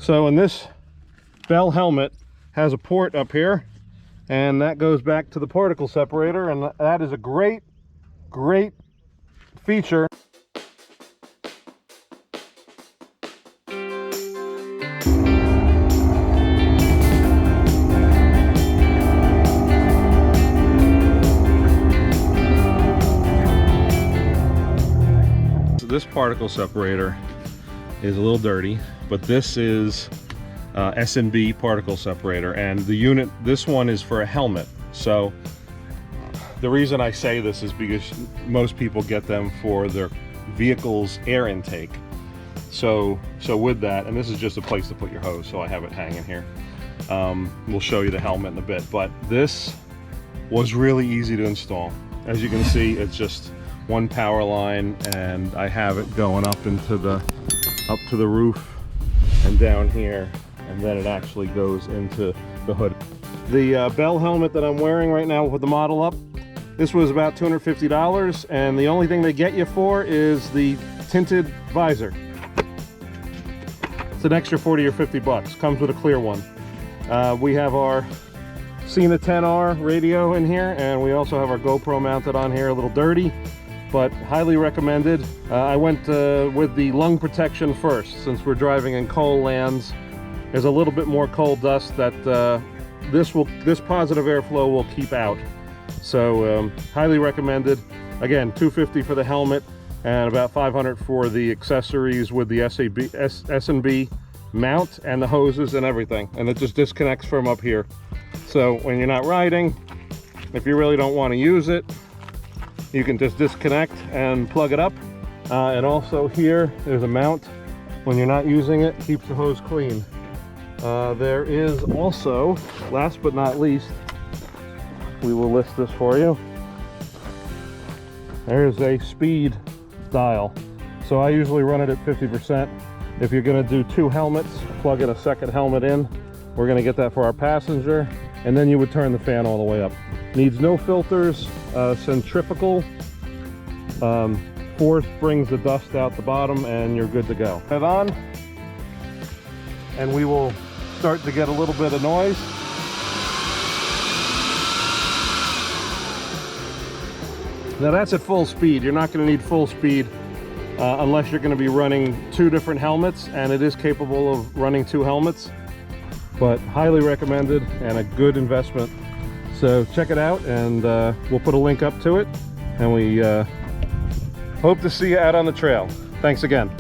So, and this Bell helmet has a port up here, and that goes back to the particle separator, and that is a great feature. This particle separator is a little dirty, but this is S&B particle separator, and the unit, this one is for a helmet. So the reason I say this is because most people get them for their vehicle's air intake. So with that, and this is just a place to put your hose, so I have it hanging here. We'll show you the helmet in a bit, but this was really easy to install. As you can see, it's just one power line, and I have it going up to the roof and down here, and then it actually goes into the hood. The Bell helmet that I'm wearing right now with the model up, this was about $250, and the only thing they get you for is the tinted visor. It's an extra 40 or 50 bucks. Comes with a clear one. We have our Sena 10R radio in here, and we also have our GoPro mounted on here, a little dirty, but highly recommended. I went with the lung protection first, since we're driving in coal lands. There's a little bit more coal dust that this positive airflow will keep out. So highly recommended. Again, $250 for the helmet and about $500 for the accessories with the S&B mount and the hoses and everything. And it just disconnects from up here. So when you're not riding, if you really don't want to use it, you can just disconnect and plug it up. And also here, there's a mount. When you're not using it, keeps the hose clean. There is also, last but not least, we will list this for you. There's a speed dial. So I usually run it at 50%. If you're gonna do 2 helmets, plug in a second helmet in. We're gonna get that for our passenger. And then you would turn the fan all the way up. Needs no filters, centrifugal. Force brings the dust out the bottom, and you're good to go. Head on, and we will start to get a little bit of noise. Now that's at full speed. You're not going to need full speed unless you're going to be running 2 different helmets, and it is capable of running 2 helmets, but highly recommended and a good investment. So check it out, and we'll put a link up to it, and we hope to see you out on the trail. Thanks again.